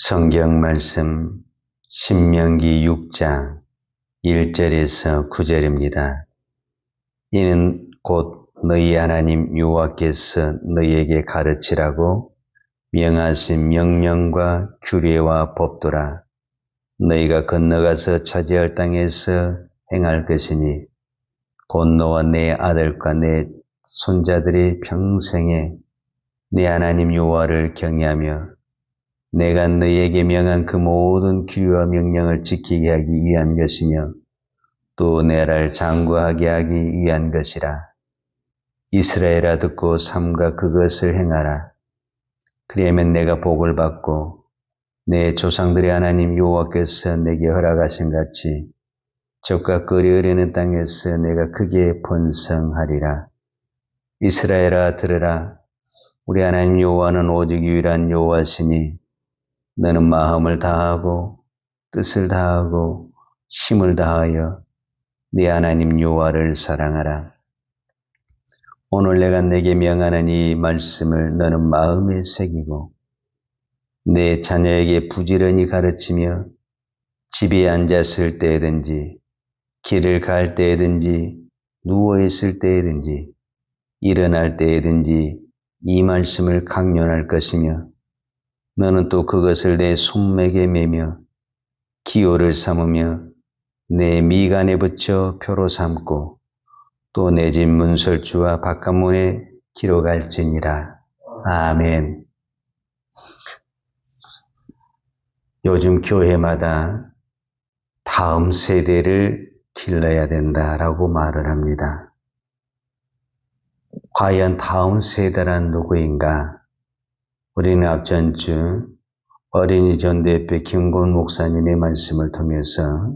성경 말씀 신명기 6장 1절에서 9절입니다. 이는 곧 너희 하나님 여호와께서 너희에게 가르치라고 명하신 명령과 규례와 법도라. 너희가 건너가서 차지할 땅에서 행할 것이니 곧 너와 내 아들과 내 손자들이 평생에 내 하나님 여호와를 경외하며 내가 너희에게 명한 그 모든 규례와 명령을 지키게 하기 위한 것이며 또 내를 장구하게 하기 위한 것이라. 이스라엘아 듣고 삼가 그것을 행하라. 그리하면 내가 복을 받고 내 조상들의 하나님 여호와께서 내게 허락하신 같이 젖과 꿀이 흐르는 땅에서 내가 크게 번성하리라. 이스라엘아 들으라. 우리 하나님 여호와는 오직 유일한 여호와시니 너는 마음을 다하고 뜻을 다하고 힘을 다하여 네 하나님 여호와를 사랑하라. 오늘 내가 내게 명하는 이 말씀을 너는 마음에 새기고 내 자녀에게 부지런히 가르치며 집에 앉았을 때든지 길을 갈 때든지 누워있을 때든지 일어날 때든지 이 말씀을 강론할 것이며 너는 또 그것을 내 손목에 매며 기호를 삼으며 내 미간에 붙여 표로 삼고 또 내 집 문설주와 바깥문에 기록할지니라. 아멘. 요즘 교회마다 다음 세대를 길러야 된다라고 말을 합니다. 과연 다음 세대란 누구인가? 우리는 앞전주 어린이 전대표 김건 목사님의 말씀을 통해서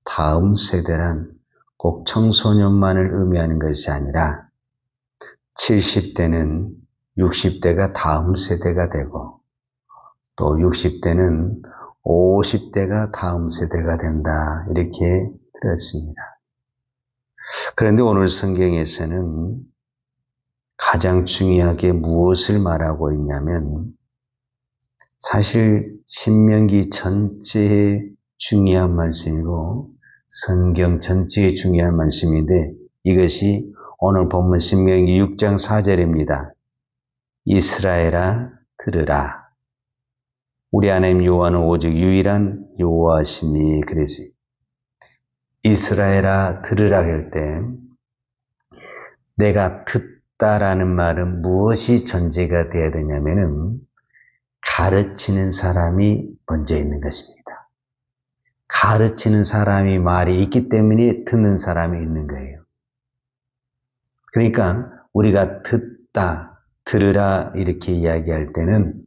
다음 세대란 꼭 청소년만을 의미하는 것이 아니라 70대는 60대가 다음 세대가 되고 또 60대는 50대가 다음 세대가 된다 이렇게 들었습니다. 그런데 오늘 성경에서는 가장 중요하게 무엇을 말하고 있냐면 사실 신명기 전체의 중요한 말씀이고 성경 전체의 중요한 말씀인데 이것이 오늘 본문 신명기 6장 4절입니다. 이스라엘아 들으라. 우리 하나님 여호와는 오직 유일한 여호와시니 그러지. 이스라엘아 들으라 할 때 내가 듣다라는 말은 무엇이 전제가 되어야 되냐면은 가르치는 사람이 먼저 있는 것입니다. 가르치는 사람이 말이 있기 때문에 듣는 사람이 있는 거예요. 그러니까 우리가 듣다, 들으라 이렇게 이야기할 때는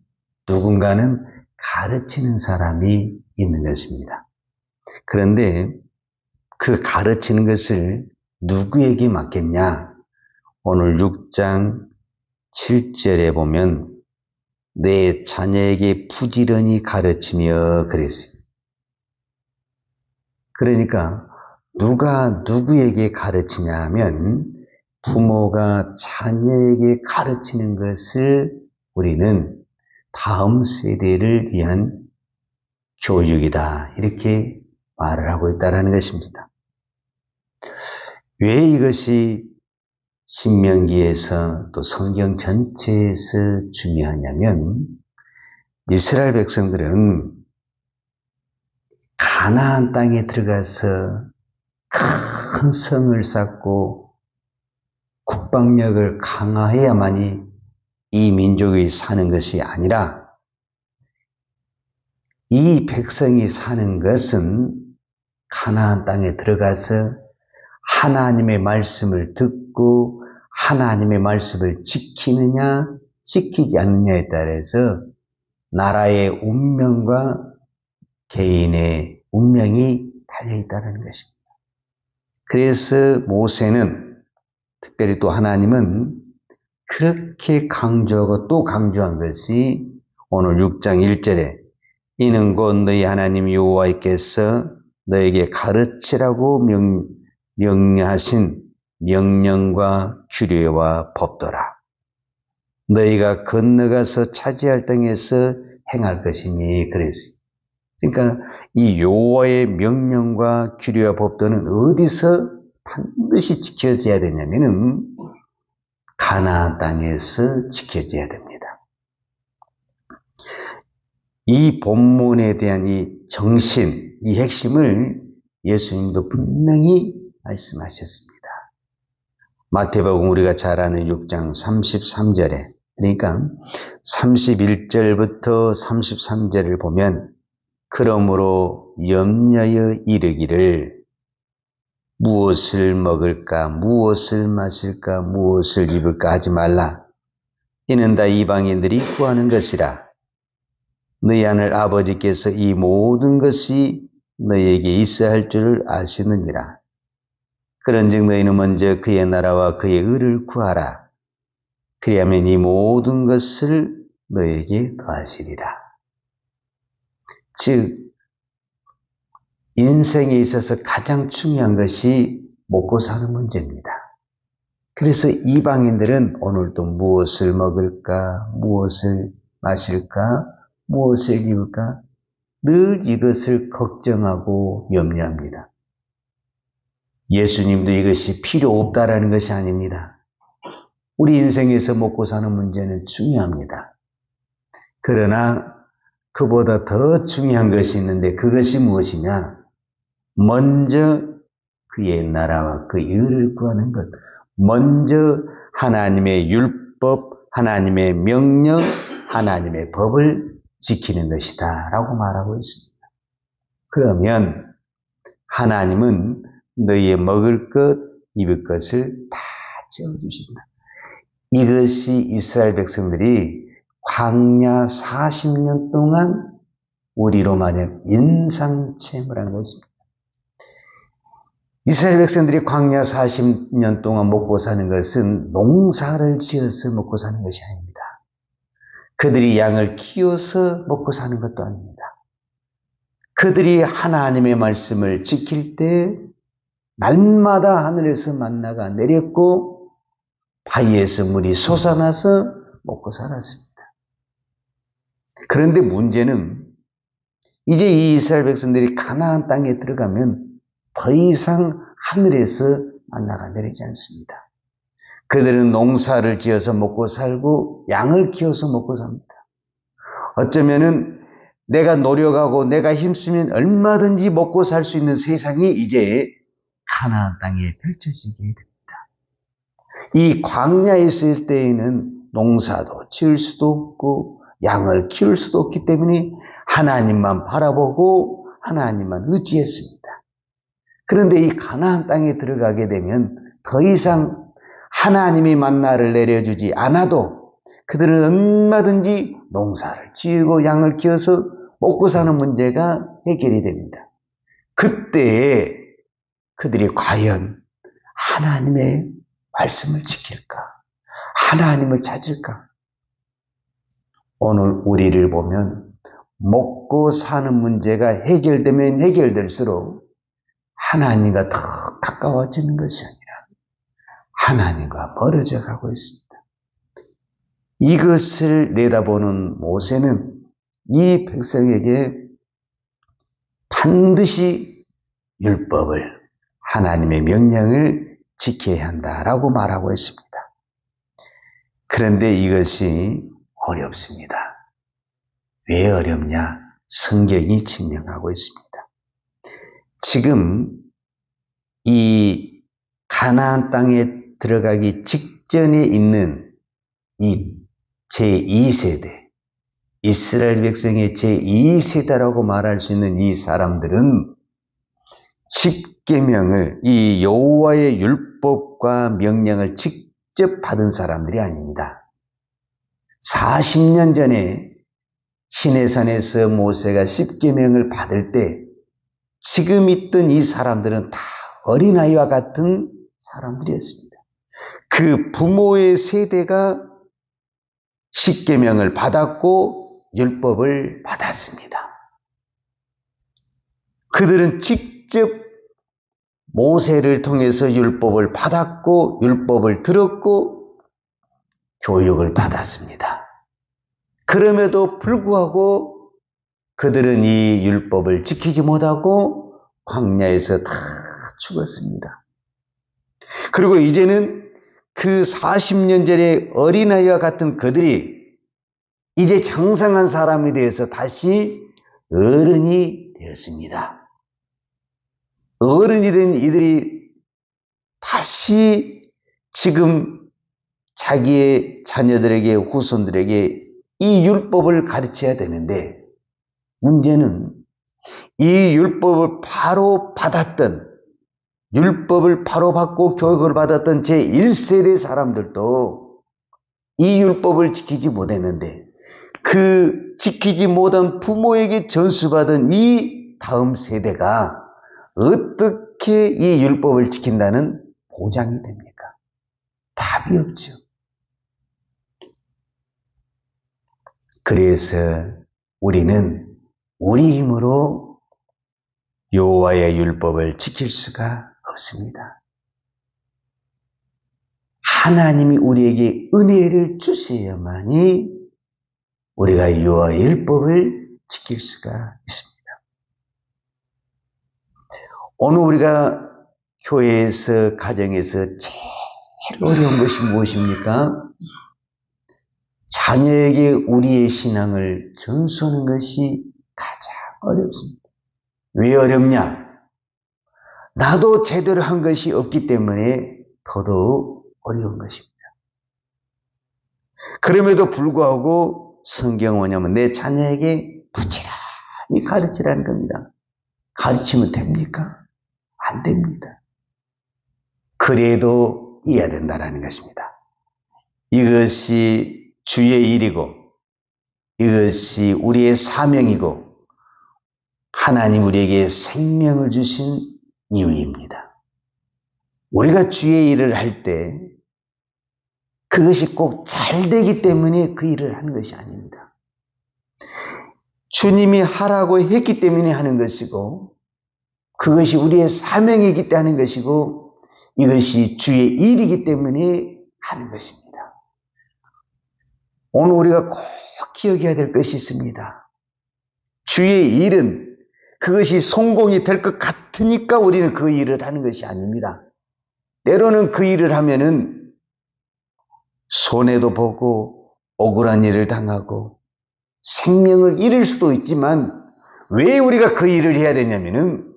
누군가는 가르치는 사람이 있는 것입니다. 그런데 그 가르치는 것을 누구에게 맡겼냐? 오늘 6장 7절에 보면 내 자녀에게 부지런히 가르치며 그랬어요. 그러니까 누가 누구에게 가르치냐 하면 부모가 자녀에게 가르치는 것을 우리는 다음 세대를 위한 교육이다 이렇게 말을 하고 있다는 것입니다. 왜 이것이 신명기에서 또 성경 전체에서 중요하냐면 이스라엘 백성들은 가나안 땅에 들어가서 큰 성을 쌓고 국방력을 강화해야만이 이 민족이 사는 것이 아니라 이 백성이 사는 것은 가나안 땅에 들어가서 하나님의 말씀을 듣고 하나님의 말씀을 지키느냐 지키지 않느냐에 따라서 나라의 운명과 개인의 운명이 달려있다는 것입니다. 그래서 모세는 특별히 또 하나님은 그렇게 강조하고 또 강조한 것이 오늘 6장 1절에 이는 곧 너희 하나님 여호와께서 너에게 가르치라고 명령하신 명령과 규례와 법도라. 너희가 건너가서 차지할 땅에서 행할 것이니 그랬어요. 그러니까 이 여호와의 명령과 규례와 법도는 어디서 반드시 지켜져야 되냐면은 가나안 땅에서 지켜져야 됩니다. 이 본문에 대한 이 정신, 이 핵심을 예수님도 분명히 말씀하셨습니다. 마태복음 우리가 잘 아는 6장 33절에 그러니까 31절부터 33절을 보면 그러므로 염려하여 이르기를 무엇을 먹을까 무엇을 마실까 무엇을 입을까 하지 말라. 이는 다 이방인들이 구하는 것이라. 너희 하늘 아버지께서 이 모든 것이 너희에게 있어야 할 줄을 아시느니라. 그런즉 너희는 먼저 그의 나라와 그의 의를 구하라. 그리하면 이 모든 것을 너희에게 더하시리라. 즉 인생에 있어서 가장 중요한 것이 먹고 사는 문제입니다. 그래서 이방인들은 오늘도 무엇을 먹을까, 무엇을 마실까, 무엇을 입을까 늘 이것을 걱정하고 염려합니다. 예수님도 이것이 필요 없다라는 것이 아닙니다. 우리 인생에서 먹고 사는 문제는 중요합니다. 그러나 그보다 더 중요한 것이 있는데 그것이 무엇이냐? 먼저 그의 나라와 그의 의를 구하는 것. 먼저 하나님의 율법, 하나님의 명령, 하나님의 법을 지키는 것이다 라고 말하고 있습니다. 그러면 하나님은 너희의 먹을 것, 입을 것을 다 채워주신다. 이것이 이스라엘 백성들이 광야 40년 동안 우리로 말하면 인상체험을 한 것입니다. 이스라엘 백성들이 광야 40년 동안 먹고 사는 것은 농사를 지어서 먹고 사는 것이 아닙니다. 그들이 양을 키워서 먹고 사는 것도 아닙니다. 그들이 하나님의 말씀을 지킬 때 날마다 하늘에서 만나가 내렸고 바위에서 물이 솟아나서 먹고 살았습니다. 그런데 문제는 이제 이 이스라엘 백성들이 가나안 땅에 들어가면 더 이상 하늘에서 만나가 내리지 않습니다. 그들은 농사를 지어서 먹고 살고 양을 키워서 먹고 삽니다. 어쩌면은 내가 노력하고 내가 힘쓰면 얼마든지 먹고 살 수 있는 세상이 이제 가나안 땅에 펼쳐지게 됩니다. 이 광야에 있을 때에는 농사도 지을 수도 없고 양을 키울 수도 없기 때문에 하나님만 바라보고 하나님만 의지했습니다. 그런데 이 가나안 땅에 들어가게 되면 더 이상 하나님이 만나를 내려주지 않아도 그들은 얼마든지 농사를 지으고 양을 키워서 먹고 사는 문제가 해결이 됩니다. 그때에 그들이 과연 하나님의 말씀을 지킬까? 하나님을 찾을까? 오늘 우리를 보면 먹고 사는 문제가 해결되면 해결될수록 하나님과 더 가까워지는 것이 아니라 하나님과 멀어져 가고 있습니다. 이것을 내다보는 모세는 이 백성에게 반드시 율법을 하나님의 명령을 지켜야 한다라고 말하고 있습니다. 그런데 이것이 어렵습니다. 왜 어렵냐? 성경이 증명하고 있습니다. 지금 이 가나안 땅에 들어가기 직전에 있는 이 제2세대, 이스라엘 백성의 제2세대라고 말할 수 있는 이 사람들은 십계명을, 이 여호와의 율법과 명령을 직접 받은 사람들이 아닙니다. 40년 전에 시내산에서 모세가 십계명을 받을 때 지금 있던 이 사람들은 다 어린아이와 같은 사람들이었습니다. 그 부모의 세대가 십계명을 받았고 율법을 받았습니다. 그들은 직접 모세를 통해서 율법을 받았고 율법을 들었고 교육을 받았습니다. 그럼에도 불구하고 그들은 이 율법을 지키지 못하고 광야에서 다 죽었습니다. 그리고 이제는 그 40년 전의 어린아이와 같은 그들이 이제 장성한 사람이 되어서 다시 어른이 되었습니다. 어른이 된 이들이 다시 지금 자기의 자녀들에게, 후손들에게 이 율법을 가르쳐야 되는데, 문제는 이 율법을 바로 받았던, 율법을 바로 받고 교육을 받았던 제1세대 사람들도 이 율법을 지키지 못했는데, 그 지키지 못한 부모에게 전수받은 이 다음 세대가 어떻게 이 율법을 지킨다는 보장이 됩니까? 답이 없죠. 그래서 우리는 우리 힘으로 여호와의 율법을 지킬 수가 없습니다. 하나님이 우리에게 은혜를 주셔야만이 우리가 여호와의 율법을 지킬 수가 있습니다. 오늘 우리가 교회에서, 가정에서 제일 어려운 것이 무엇입니까? 자녀에게 우리의 신앙을 전수하는 것이 가장 어렵습니다. 왜 어렵냐? 나도 제대로 한 것이 없기 때문에 더더욱 어려운 것입니다. 그럼에도 불구하고 성경은 뭐냐면 내 자녀에게 부지런히 가르치라는 겁니다. 가르치면 됩니까? 안 됩니다. 그래도 해야 된다는 것입니다. 이것이 주의 일이고 이것이 우리의 사명이고 하나님 우리에게 생명을 주신 이유입니다. 우리가 주의 일을 할 때 그것이 꼭 잘 되기 때문에 그 일을 하는 것이 아닙니다. 주님이 하라고 했기 때문에 하는 것이고 그것이 우리의 사명이기 때문에 하는 것이고 이것이 주의 일이기 때문에 하는 것입니다. 오늘 우리가 꼭 기억해야 될 것이 있습니다. 주의 일은 그것이 성공이 될 것 같으니까 우리는 그 일을 하는 것이 아닙니다. 때로는 그 일을 하면은 손해도 보고 억울한 일을 당하고 생명을 잃을 수도 있지만 왜 우리가 그 일을 해야 되냐면은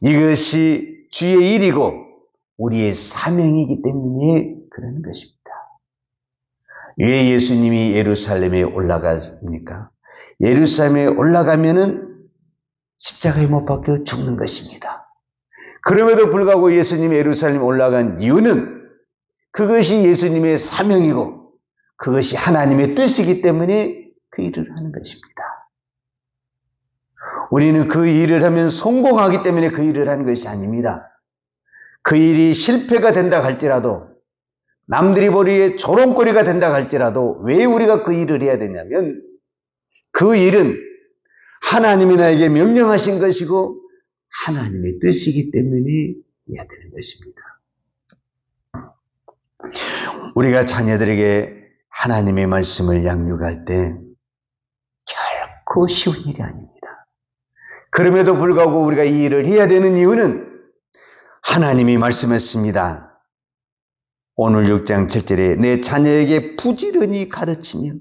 이것이 주의 일이고 우리의 사명이기 때문에 그러는 것입니다. 왜 예수님이 예루살렘에 올라갔습니까? 예루살렘에 올라가면은 십자가에 못 박혀 죽는 것입니다. 그럼에도 불구하고 예수님이 예루살렘에 올라간 이유는 그것이 예수님의 사명이고 그것이 하나님의 뜻이기 때문에 그 일을 하는 것입니다. 우리는 그 일을 하면 성공하기 때문에 그 일을 하는 것이 아닙니다. 그 일이 실패가 된다 할지라도 남들이 보기에 조롱거리가 된다 할지라도 왜 우리가 그 일을 해야 되냐면 그 일은 하나님이 나에게 명령하신 것이고 하나님의 뜻이기 때문에 해야 되는 것입니다. 우리가 자녀들에게 하나님의 말씀을 양육할 때 결코 쉬운 일이 아닙니다. 그럼에도 불구하고 우리가 이 일을 해야 되는 이유는 하나님이 말씀했습니다. 오늘 6장 7절에 내 자녀에게 부지런히 가르치며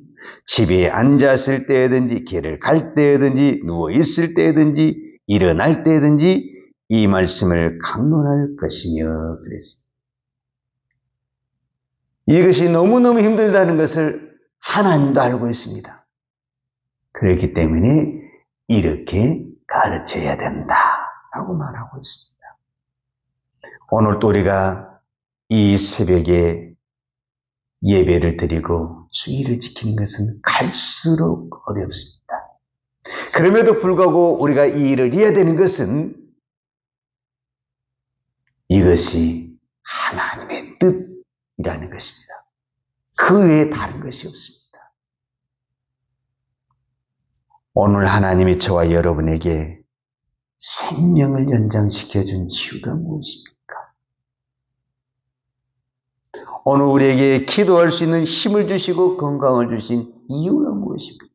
집에 앉았을 때든지 길을 갈 때든지 누워있을 때든지 일어날 때든지 이 말씀을 강론할 것이며 그랬습니다. 이것이 너무너무 힘들다는 것을 하나님도 알고 있습니다. 그렇기 때문에 이렇게 가르쳐야 된다라고 말하고 있습니다. 오늘 또 우리가 이 새벽에 예배를 드리고 주의를 지키는 것은 갈수록 어렵습니다. 그럼에도 불구하고 우리가 이 일을 해야 되는 것은 이것이 하나님의 뜻이라는 것입니다. 그 외에 다른 것이 없습니다. 오늘 하나님이 저와 여러분에게 생명을 연장시켜준 이유가 무엇입니까? 오늘 우리에게 기도할 수 있는 힘을 주시고 건강을 주신 이유가 무엇입니까?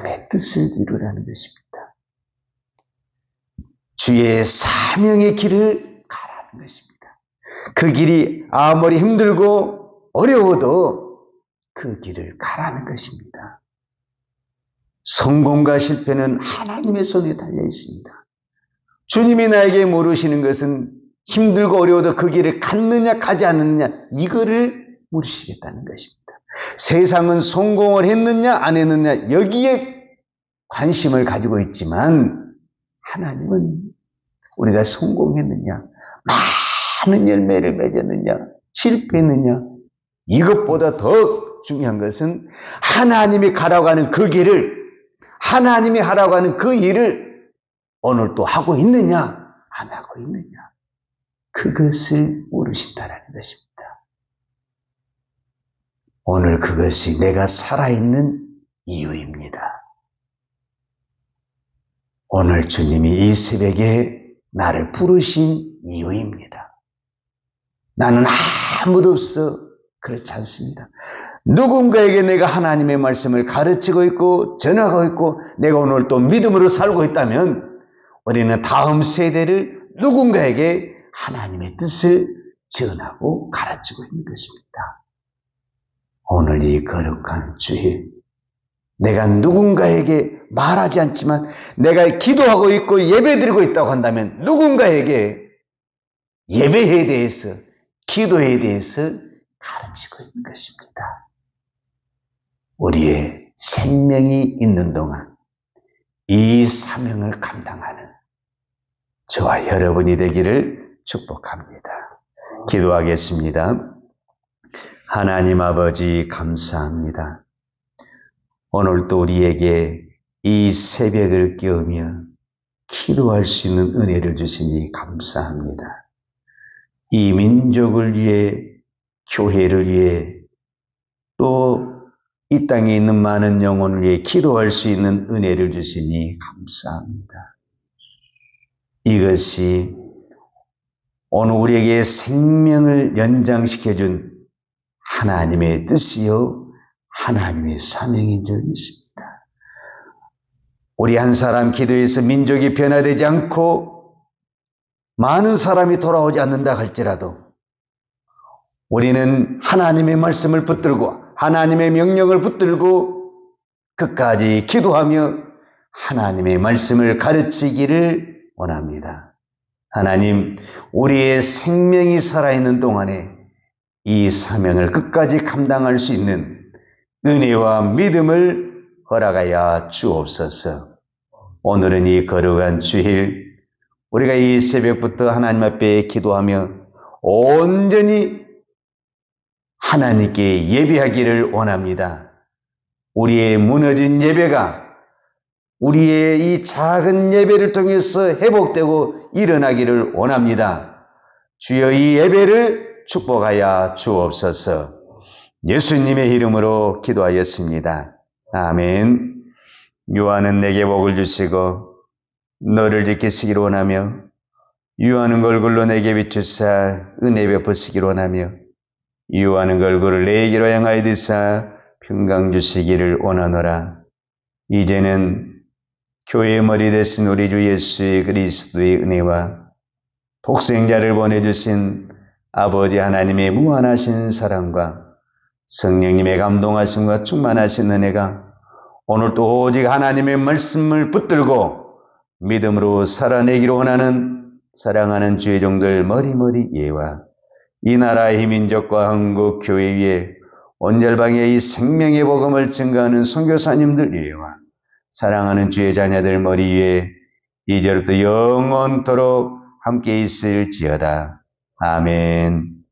하나님의 뜻을 이루라는 것입니다. 주의 사명의 길을 가라는 것입니다. 그 길이 아무리 힘들고 어려워도 그 길을 가라는 것입니다. 성공과 실패는 하나님의 손에 달려 있습니다. 주님이 나에게 물으시는 것은 힘들고 어려워도 그 길을 갔느냐 가지 않느냐 이거를 물으시겠다는 것입니다. 세상은 성공을 했느냐 안 했느냐 여기에 관심을 가지고 있지만 하나님은 우리가 성공했느냐 많은 열매를 맺었느냐 실패했느냐 이것보다 더 중요한 것은 하나님이 가라고 하는 그 길을 하나님이 하라고 하는 그 일을 오늘 또 하고 있느냐 안 하고 있느냐 그것을 물으신다라는 것입니다. 오늘 그것이 내가 살아있는 이유입니다. 오늘 주님이 이 새벽에 나를 부르신 이유입니다. 나는 아무도 없어. 그렇지 않습니다. 누군가에게 내가 하나님의 말씀을 가르치고 있고 전하고 있고 내가 오늘 또 믿음으로 살고 있다면 우리는 다음 세대를 누군가에게 하나님의 뜻을 전하고 가르치고 있는 것입니다. 오늘 이 거룩한 주일 내가 누군가에게 말하지 않지만 내가 기도하고 있고 예배드리고 있다고 한다면 누군가에게 예배에 대해서 기도에 대해서 가르치고 있는 것입니다. 우리의 생명이 있는 동안 이 사명을 감당하는 저와 여러분이 되기를 축복합니다. 기도하겠습니다. 하나님 아버지 감사합니다. 오늘도 우리에게 이 새벽을 깨우며 기도할 수 있는 은혜를 주시니 감사합니다. 이 민족을 위해 교회를 위해 또 이 땅에 있는 많은 영혼을 위해 기도할 수 있는 은혜를 주시니 감사합니다. 이것이 오늘 우리에게 생명을 연장시켜준 하나님의 뜻이요 하나님의 사명인 줄 믿습니다. 우리 한 사람 기도에서 민족이 변화되지 않고 많은 사람이 돌아오지 않는다 할지라도 우리는 하나님의 말씀을 붙들고 하나님의 명령을 붙들고 끝까지 기도하며 하나님의 말씀을 가르치기를 원합니다. 하나님, 우리의 생명이 살아있는 동안에 이 사명을 끝까지 감당할 수 있는 은혜와 믿음을 허락하여 주옵소서. 오늘은 이 거룩한 주일 우리가 이 새벽부터 하나님 앞에 기도하며 온전히 하나님께 예배하기를 원합니다. 우리의 무너진 예배가 우리의 이 작은 예배를 통해서 회복되고 일어나기를 원합니다. 주여 이 예배를 축복하여 주옵소서. 예수님의 이름으로 기도하였습니다. 아멘. 유하는 내게 복을 주시고 너를 지키시기를 원하며 유하는 얼굴로 내게 비추사 은혜 베푸시기를 원하며 유하는 얼굴을 내게로 향하여 드사 평강 주시기를 원하노라. 이제는 교회의 머리 되신 우리 주 예수 그리스도의 은혜와 독생자를 보내주신 아버지 하나님의 무한하신 사랑과 성령님의 감동하심과 충만하신 은혜가 오늘도 오직 하나님의 말씀을 붙들고 믿음으로 살아내기를 원하는 사랑하는 주의 종들 머리머리 예와 이 나라의 민족과 한국 교회 위에 온 열방에 이 생명의 복음을 증거하는 선교사님들 위에와 사랑하는 주의 자녀들 머리 위에 이제부터 영원토록 함께 있을지어다. 아멘.